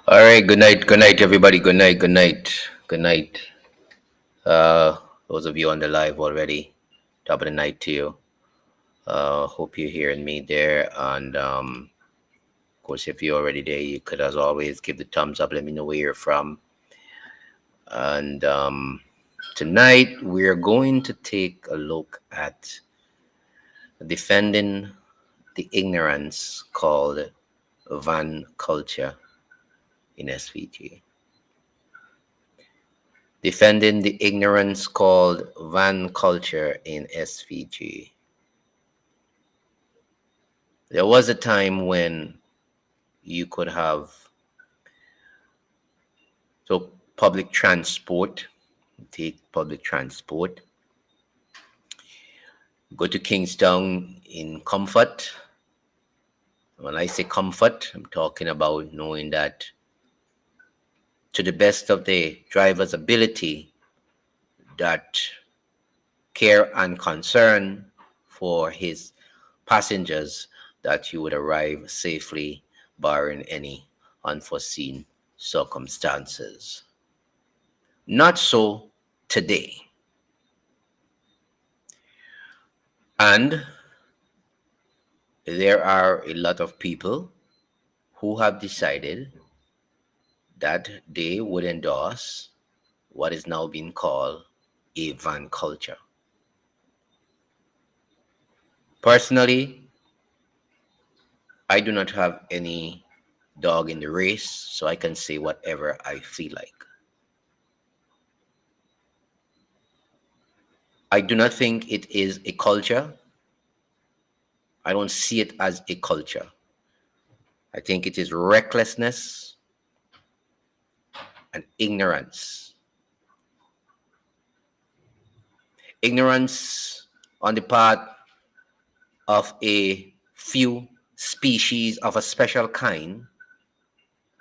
All right. Good night, everybody. Good night. Good night. Good night. Those of you on the live already, top of the night to you. Hope you're hearing me there. And of course, if you're already there, you could, as always, give the thumbs up. Let me know where you're from. And tonight, we're going to take a look at defending the ignorance called van culture in SVG. Defending the ignorance called van culture in SVG. There was a time when you could have public transport, take public transport, go to Kingstown in comfort. When I say comfort, I'm talking about knowing that to the best of the driver's ability, that care and concern for his passengers, that you would arrive safely barring any unforeseen circumstances. Not so today. And there are a lot of people who have decided that they would endorse what is now being called a van culture. Personally, I do not have any dog in the race, so I can say whatever I feel like. I do not think it is a culture. I don't see it as a culture. I think it is recklessness and ignorance. Ignorance on the part of a few species of a special kind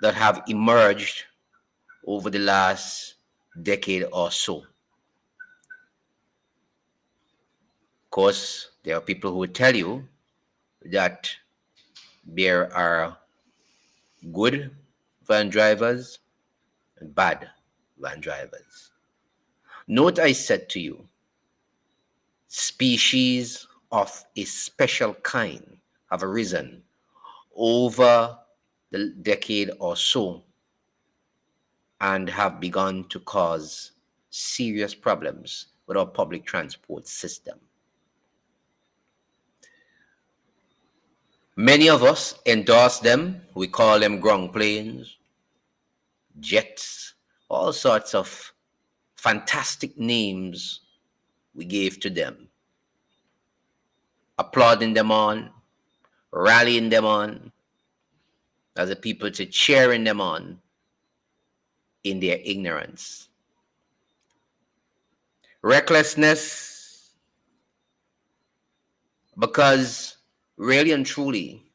that have emerged over the last decade or so. Of course, there are people who will tell you that there are good van drivers and bad van drivers. Note I said to you, species of a special kind have arisen over the decade or so and have begun to cause serious problems with our public transport system. Many of us endorse them. We call them ground planes, jets, all sorts of fantastic names we gave to them, applauding them on, rallying them on, as a people to cheering them on in their ignorance. Recklessness, because really and truly,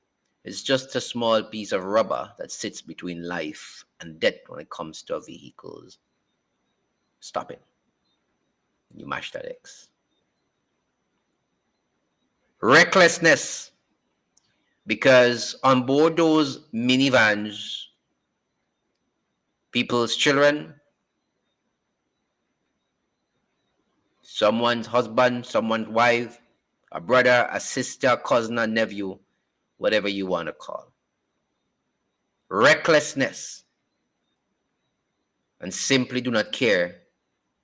it's just a small piece of rubber that sits between life and death when it comes to vehicles. Stop it. You mash that X. Recklessness, because on board those minivans, people's children, someone's husband, someone's wife, a brother, a sister, cousin, a nephew, whatever you want to call. Recklessness, and simply do not care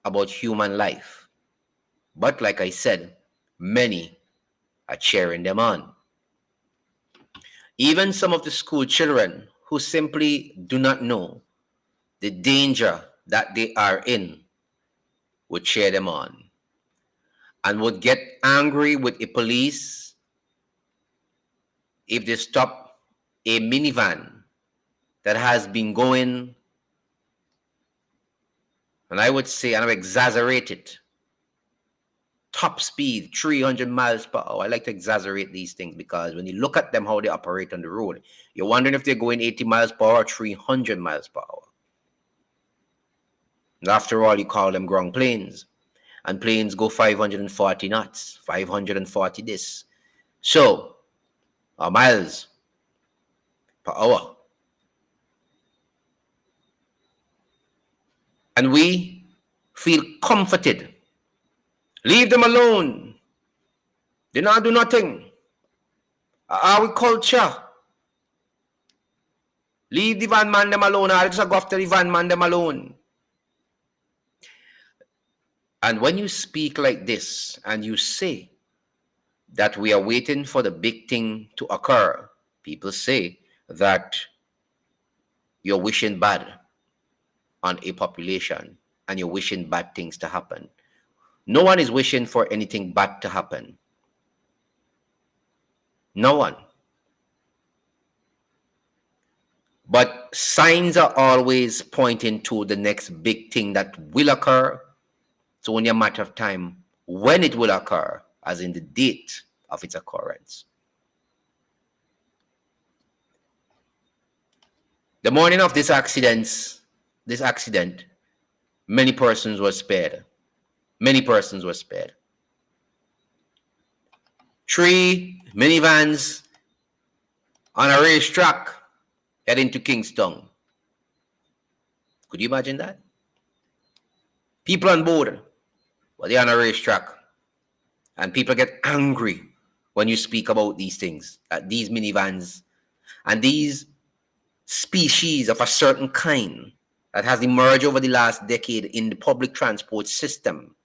about human life. But like I said, many are cheering them on. Even some of the school children who simply do not know the danger that they are in would cheer them on and would get angry with the police if they stop a minivan that has been going, and I would say, and I've exaggerated, top speed, 300 miles per hour. I like to exaggerate these things because when you look at them, how they operate on the road, you're wondering if they're going 80 miles per hour or 300 miles per hour. And after all, you call them ground planes. And planes go 540 knots, 540 this. So, miles per hour. And we feel comforted. Leave them alone. They not do nothing. Our culture. Leave the van man them alone. I'll just go after the van man them alone. And when you speak like this and you say that we are waiting for the big thing to occur, people say that you're wishing bad on a population and you're wishing bad things to happen. No one is wishing for anything bad to happen. No one. But signs are always pointing to the next big thing that will occur. It's only a matter of time when it will occur, as in the date of its occurrence. The morning of this accident, many persons were spared. Many persons were spared. 3 minivans on a racetrack heading to Kingston. Could you imagine that? People on board, but they're on a racetrack. And people get angry when you speak about these things, these minivans and these species of a certain kind that has emerged over the last decade in the public transport system.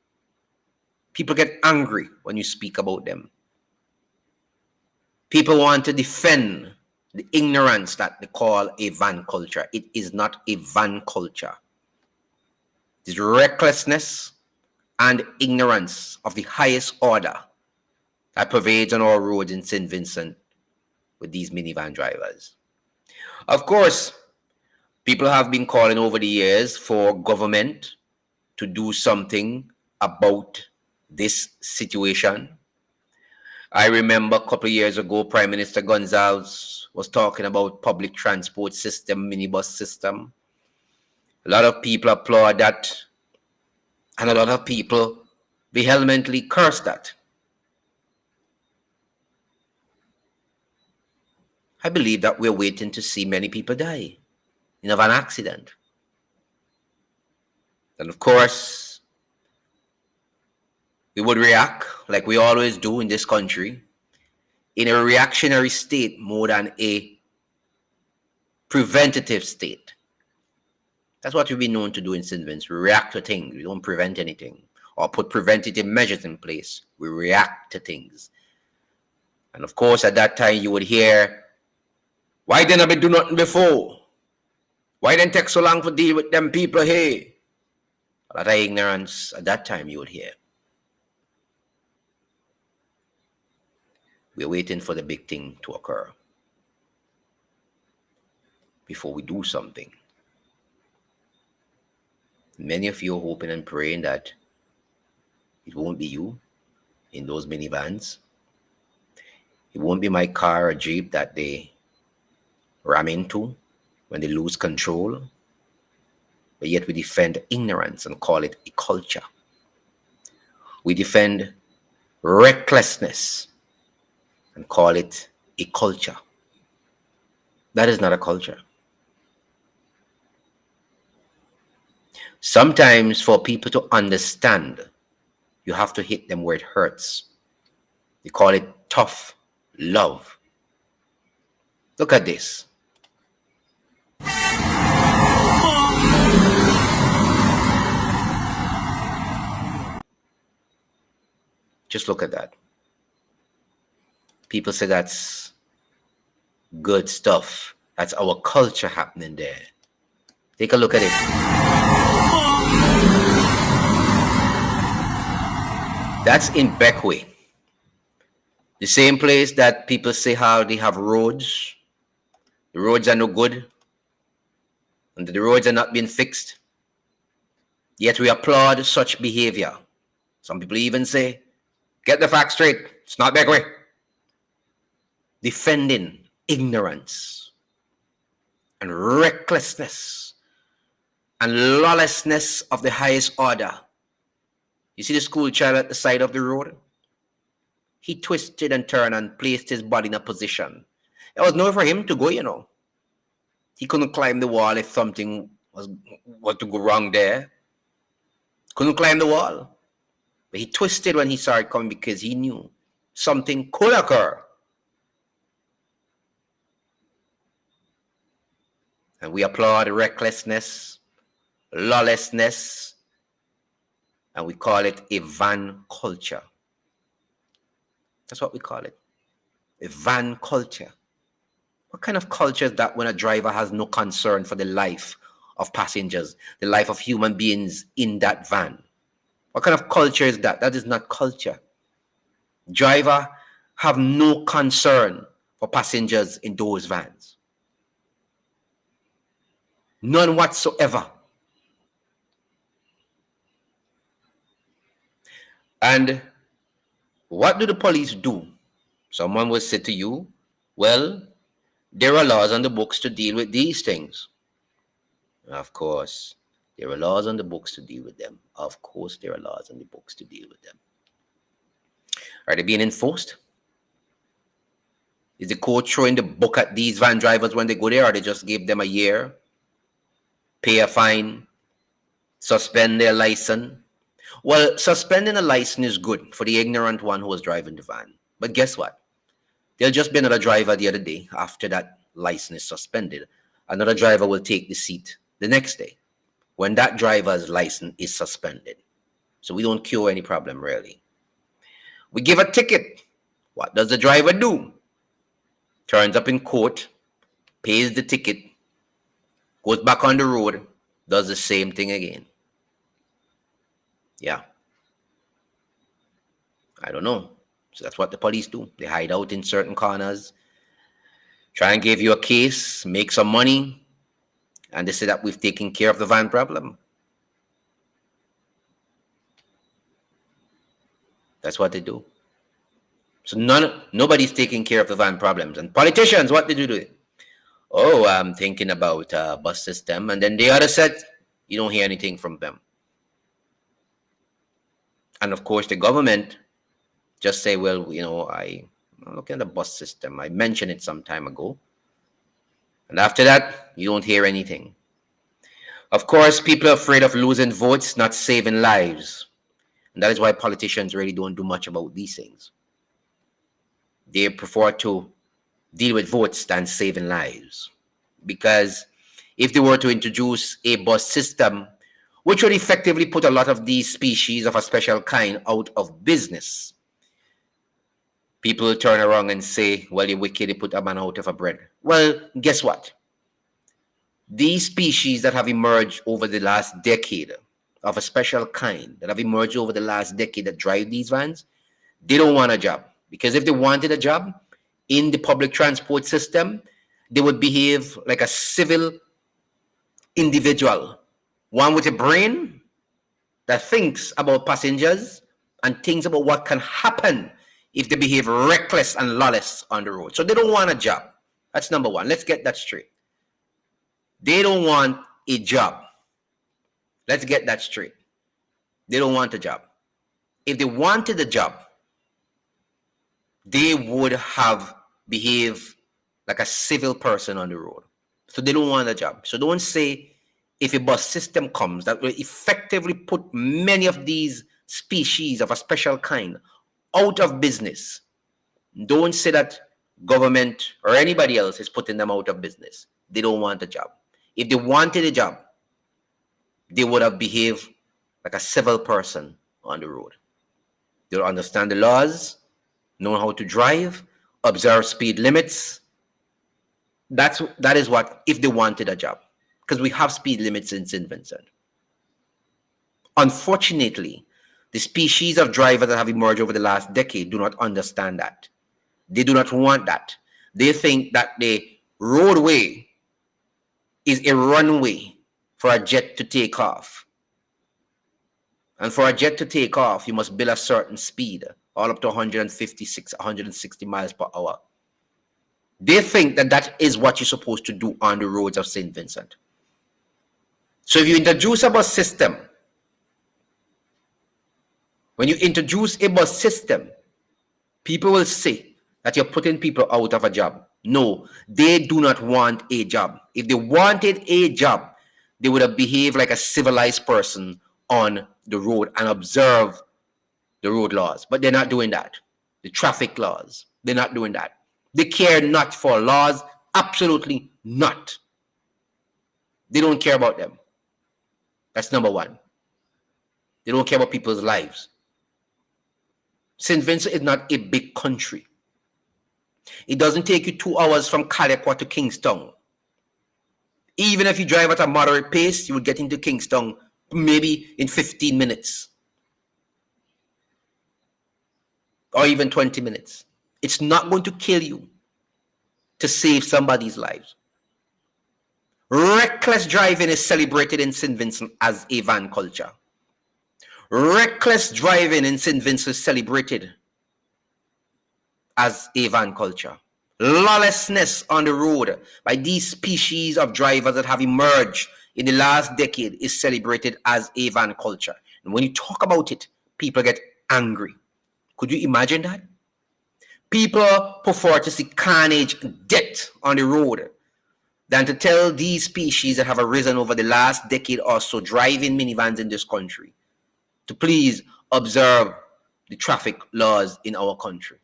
People get angry when you speak about them. People want to defend the ignorance that they call a van culture. It is not a van culture. It is recklessness and ignorance of the highest order that pervades on our roads in St. Vincent with these minivan drivers. Of course, people have been calling over the years for government to do something about this situation. I remember a couple of years ago, Prime Minister Gonzalez was talking about public transport system, minibus system. A lot of people applaud that, and a lot of people vehemently curse that. I believe that we're waiting to see many people die in an accident. And of course, we would react like we always do in this country, in a reactionary state more than a preventative state. That's what we've been known to do in St. Vincent. We react to things. We don't prevent anything or put preventative measures in place. We react to things. And of course, at that time, you would hear, why didn't I be do nothing before? Why didn't it take so long to deal with them people here? A lot of ignorance at that time you would hear. We're waiting for the big thing to occur before we do something. Many of you are hoping and praying that it won't be you in those minivans. It won't be my car or Jeep that they ram into when they lose control. But yet we defend ignorance and call it a culture. We defend recklessness and call it a culture. That is not a culture. Sometimes for people to understand, you have to hit them where it hurts. They call it tough love. Look at this. Just look at that. People say that's good stuff. That's our culture happening there. Take a look at it. That's in Beckway. The same place that people say how they have roads. The roads are no good. And the roads are not being fixed. Yet we applaud such behavior. Some people even say, get the facts straight. It's not Beckway. Defending ignorance and recklessness and lawlessness of the highest order. You see the school child at the side of the road? He twisted and turned and placed his body in a position. It was nowhere for him to go, you know. He couldn't climb the wall if something was to go wrong there. Couldn't climb the wall. But he twisted when he saw it coming because he knew something could occur. And we applaud recklessness, lawlessness, and we call it a van culture. That's what we call it. A van culture. What kind of culture is that when a driver has no concern for the life of passengers, the life of human beings in that van? What kind of culture is that? That is not culture. Driver have no concern for passengers in those vans. None whatsoever. And what do the police do? Someone will say to you, well, there are laws on the books to deal with these things. Of course, there are laws on the books to deal with them. Of course, there are laws on the books to deal with them. Are they being enforced? Is the court throwing the book at these van drivers when they go there, or they just give them a year, pay a fine, suspend their license? Well, suspending a license is good for the ignorant one who was driving the van. But guess what? There'll just be another driver the other day after that license is suspended. Another driver will take the seat the next day when that driver's license is suspended. So we don't cure any problem, really. We give a ticket. What does the driver do? Turns up in court, pays the ticket, goes back on the road, does the same thing again. Yeah. I don't know. So that's what the police do. They hide out in certain corners, try and give you a case, make some money, and they say that we've taken care of the van problem. That's what they do. So nobody's taking care of the van problems. And politicians, what did you do? Oh, I'm thinking about a bus system. And then the other side, you don't hear anything from them. And of course, the government just say, well, you know, I'm looking at the bus system. I mentioned it some time ago. And after that, you don't hear anything. Of course, people are afraid of losing votes, not saving lives. And that is why politicians really don't do much about these things. They prefer to deal with votes than saving lives. Because if they were to introduce a bus system, which would effectively put a lot of these species of a special kind out of business, people turn around and say, well, you're wicked, you put a man out of a bread. Well, guess what? These species that have emerged over the last decade of a special kind, that have emerged over the last decade that drive these vans, they don't want a job. Because if they wanted a job in the public transport system, they would behave like a civil individual. One with a brain that thinks about passengers and thinks about what can happen if they behave reckless and lawless on the road. So they don't want a job. That's number one. Let's get that straight. They don't want a job. Let's get that straight. They don't want a job. If they wanted a job, they would have behaved like a civil person on the road. So they don't want a job. So don't say if a bus system comes that will effectively put many of these species of a special kind out of business. Don't say that government or anybody else is putting them out of business. They don't want a job. If they wanted a job, they would have behaved like a civil person on the road. They'll understand the laws, know how to drive, observe speed limits. That is what, if they wanted a job. Because we have speed limits in St. Vincent. Unfortunately, the species of drivers that have emerged over the last decade do not understand that. They do not want that. They think that the roadway is a runway for a jet to take off. And for a jet to take off, you must build a certain speed, all up to 156, 160 miles per hour. They think that that is what you're supposed to do on the roads of St. Vincent. So if you introduce a bus system, when you introduce a bus system, people will say that you're putting people out of a job. No, they do not want a job. If they wanted a job, they would have behaved like a civilized person on the road and observe the road laws. But they're not doing that. The traffic laws, they're not doing that. They care not for laws, absolutely not. They don't care about them. That's number one. They don't care about people's lives. St. Vincent is not a big country. It doesn't take you 2 hours from Calicut to Kingston. Even if you drive at a moderate pace, you will get into Kingston maybe in 15 minutes. Or even 20 minutes. It's not going to kill you to save somebody's lives. Reckless driving is celebrated in St. Vincent as a van culture. Reckless driving in St. Vincent is celebrated as a van culture. Lawlessness on the road by these species of drivers that have emerged in the last decade is celebrated as a van culture. And when you talk about it, people get angry. Could you imagine that? People prefer to see carnage, death on the road than to tell these species that have arisen over the last decade or so driving minivans in this country to please observe the traffic laws in our country.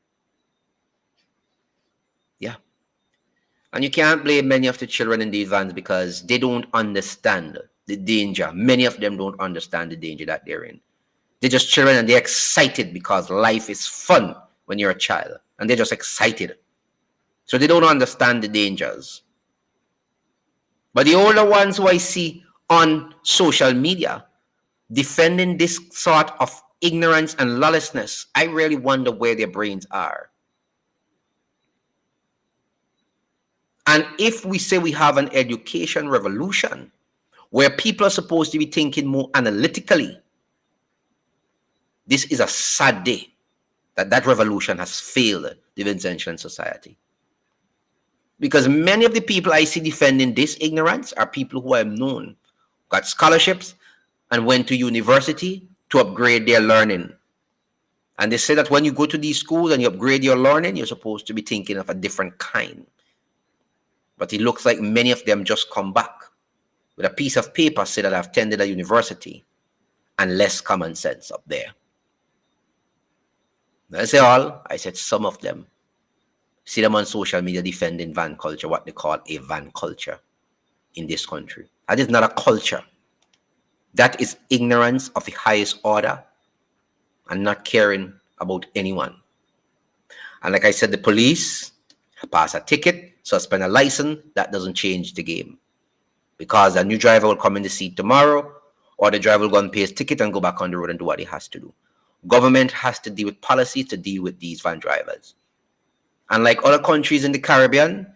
Yeah. And you can't blame many of the children in these vans because they don't understand the danger. Many of them don't understand the danger that they're in. They're just children and they're excited because life is fun when you're a child. And they're just excited. So they don't understand the dangers. But the older ones who I see on social media defending this sort of ignorance and lawlessness, I really wonder where their brains are. And if we say we have an education revolution where people are supposed to be thinking more analytically, this is a sad day that revolution has failed the Vincentian society. Because many of the people I see defending this ignorance are people who I have known, got scholarships, and went to university to upgrade their learning. And they say that when you go to these schools and you upgrade your learning, you're supposed to be thinking of a different kind. But it looks like many of them just come back with a piece of paper say that I've attended a university and less common sense up there. I say all, I said some of them. See them on social media defending van culture, what they call a van culture in this country. That is not a culture. That is ignorance of the highest order and not caring about anyone. And like I said, the police pass a ticket, suspend a license, that doesn't change the game. Because a new driver will come in the seat tomorrow, or the driver will go and pay his ticket and go back on the road and do what he has to do. Government has to deal with policies to deal with these van drivers. And like other countries in the Caribbean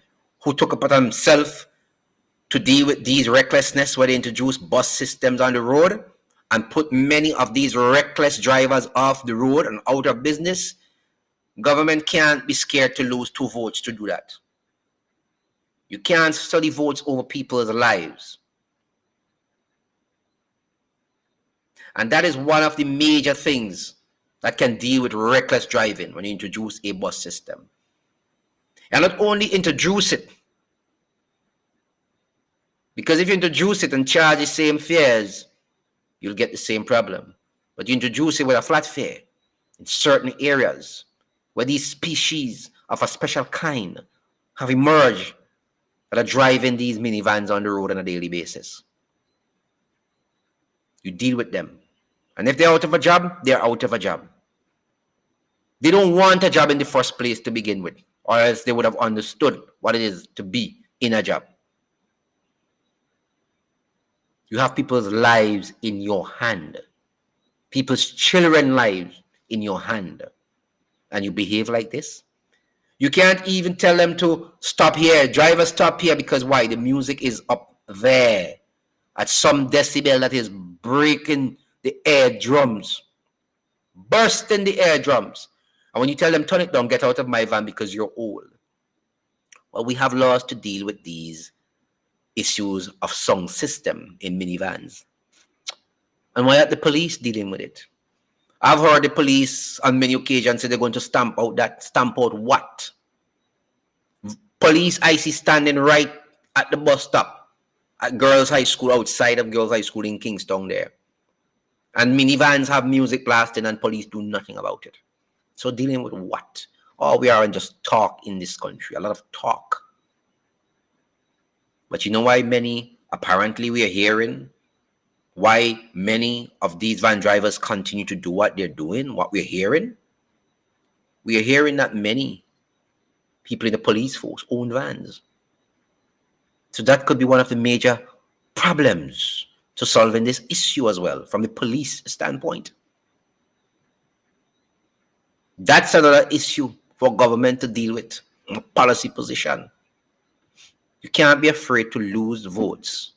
who took upon themselves to deal with these recklessness where they introduce bus systems on the road and put many of these reckless drivers off the road and out of business, government can't be scared to lose 2 votes to do that. You can't study votes over people's lives. And that is one of the major things that can deal with reckless driving when you introduce a bus system. And not only introduce it, because if you introduce it and charge the same fares, you'll get the same problem. But you introduce it with a flat fare in certain areas where these species of a special kind have emerged that are driving these minivans on the road on a daily basis. You deal with them. And if they're out of a job, they're out of a job. They don't want a job in the first place to begin with, or else they would have understood what it is to be in a job. You have people's lives in your hand, people's children's lives in your hand, and you behave like this. You can't even tell them to stop here, driver stop here, because why? The music is up there at some decibel that is breaking the eardrums, bursting the eardrums. And when you tell them turn it down, get out of my van because you're old. Well, we have laws to deal with these issues of sound system in minivans. And why aren't the police dealing with it? I've heard the police on many occasions say they're going to stamp out what? Police I see standing right at the bus stop at Girls High School, outside of Girls High School in Kingston there. And minivans have music blasting and police do nothing about it. So dealing with what? All we are in just talk in this country, a lot of talk. But you know why apparently we are hearing, why many of these van drivers continue to do what they're doing, what we're hearing? We are hearing that many people in the police force own vans. So that could be one of the major problems to solving this issue as well, from the police standpoint. That's another issue for government to deal with, a policy position. You can't be afraid to lose votes.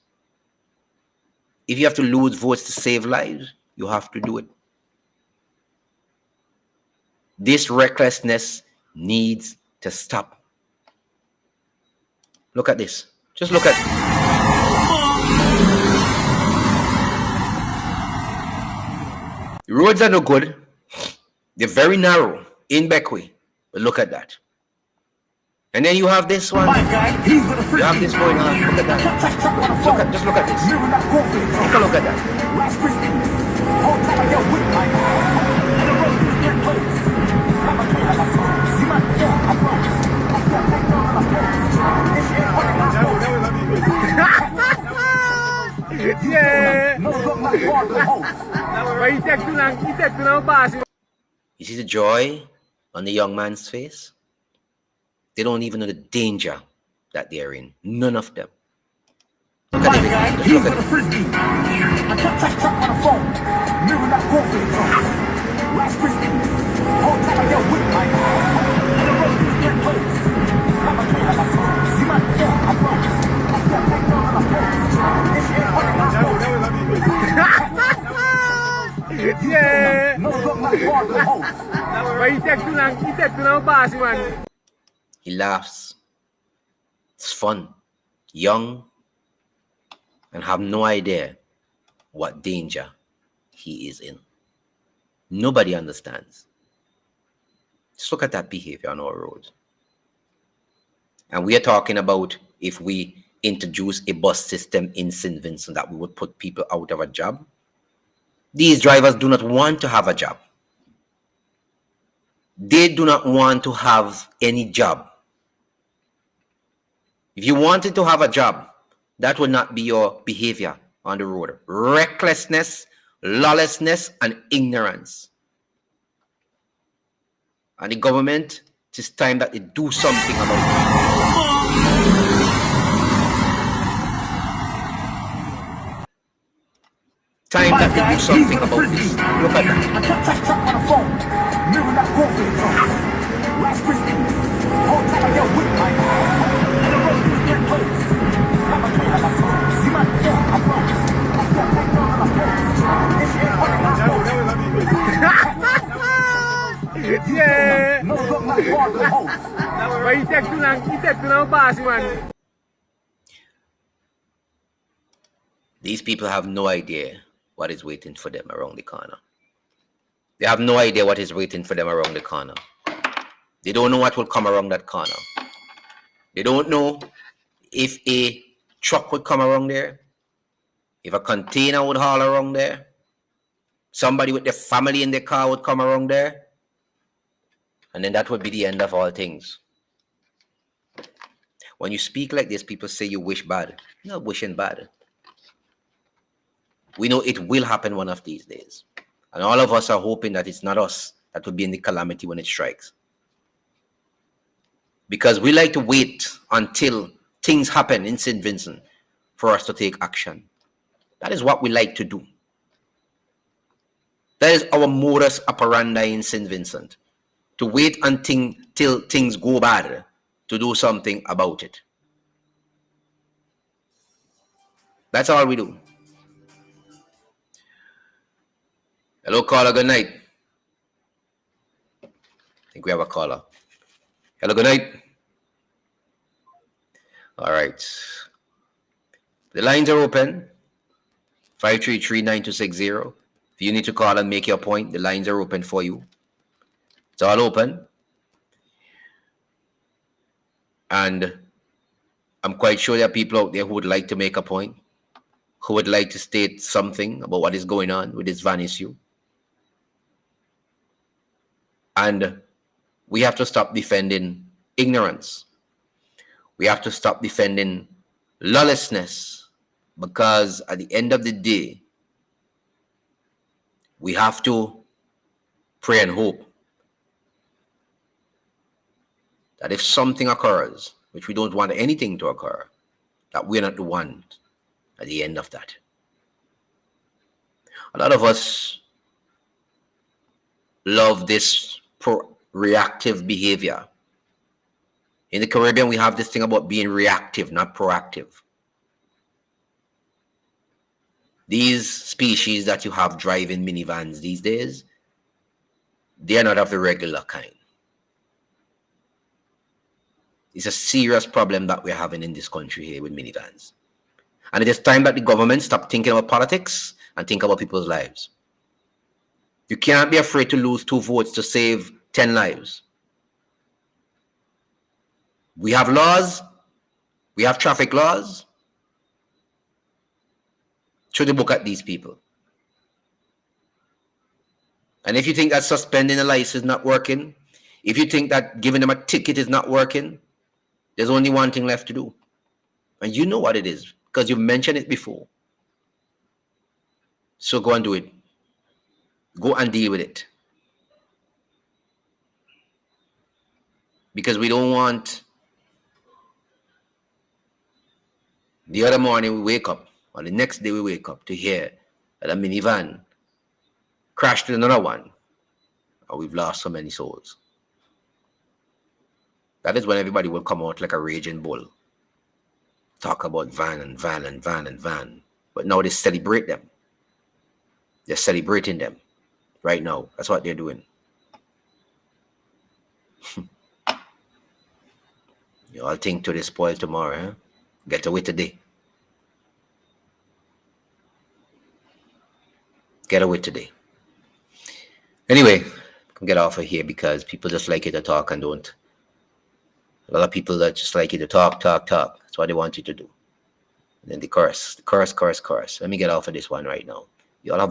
If you have to lose votes to save lives, you have to do it. This recklessness needs to stop. Look at this. Just look at it. The roads are no good. They're very narrow in Beckway. But look at that. And then you have this one. You have this going on. Look at that. Just look at this. Look at that. You see the joy on the young man's face? They don't even know the danger that they're in. None of them. Look at it. Just look at it. I kept that truck on the phone. Mirror that confidence on. Last Christmas. Whole time I get with my and the road is get close. I'm a kid, I'm a phone. See my phone, I promise. I step back down on the phone. This ain't what I'm yeah. No, look like hard the host. He laughs. It's fun. Young. And have no idea what danger he is in. Nobody understands. Just look at that behavior on our roads. And we are talking about if we introduce a bus system in St. Vincent that we would put people out of a job. These drivers do not want to have a job. They do not want to have any job. If you wanted to have a job, that would not be your behavior on the road. Recklessness, lawlessness, and ignorance. And the government, it is time that they do something about it. Time that they do something about this. Look at that. I kept that truck on the phone. Mirror that confidence on. Last Christmas. Whole time I get with my and the road is get close. I'm a kid, I'm a phone. See my phone, I promise. I step back down on the phone. This ain't what I'm yeah. No, look like hard the host. These people have no idea what is waiting for them around the corner. They have no idea what is waiting for them around the corner. They don't know what will come around that corner. They don't know if a truck would come around there, if a container would haul around there, somebody with their family in their car would come around there, and then that would be the end of all things. When you speak like this, people say you wish bad. You're not wishing bad. We know it will happen one of these days. And all of us are hoping that it's not us that will be in the calamity when it strikes. Because we like to wait until things happen in St. Vincent for us to take action. That is what we like to do. That is our modus operandi in St. Vincent. To wait until things go bad to do something about it. That's all we do. Hello, caller. Good night. I think we have a caller. Hello, good night. All right. The lines are open. 533-9260. If you need to call and make your point, the lines are open for you. It's all open. And I'm quite sure there are people out there who would like to make a point. who would like to state something about what is going on with this van issue. And we have to stop defending ignorance. We have to stop defending lawlessness, because at the end of the day, we have to pray and hope that if something occurs, which we don't want anything to occur, that we're not the one at the end of that. A lot of us love this reactive behavior. In the Caribbean, we have this thing about being reactive, not proactive. These species that you have driving minivans these days, they are not of the regular kind. It's a serious problem that we're having in this country here with minivans. And it is time that the government stop thinking about politics and think about people's lives. You can't be afraid to lose 2 votes to save 10 lives. We have laws. We have traffic laws. Should they look at these people? And if you think that suspending a license is not working, if you think that giving them a ticket is not working, there's only one thing left to do. And you know what it is, because you've mentioned it before. So go and do it. Go and deal with it. Because we don't want the other morning we wake up, or the next day we wake up to hear that a minivan crashed with another one, or we've lost so many souls. That is when everybody will come out like a raging bull. Talk about van and van and van and van. But now they celebrate them. They're celebrating them right now. That's what they're doing. You all think to the spoil tomorrow, eh? Get away today. Get away today. Anyway, can get off of here because people just like you to talk and don't. A lot of people that just like you to talk. That's what they want you to do. And then the curse. Let me get off of this one right now. You all have a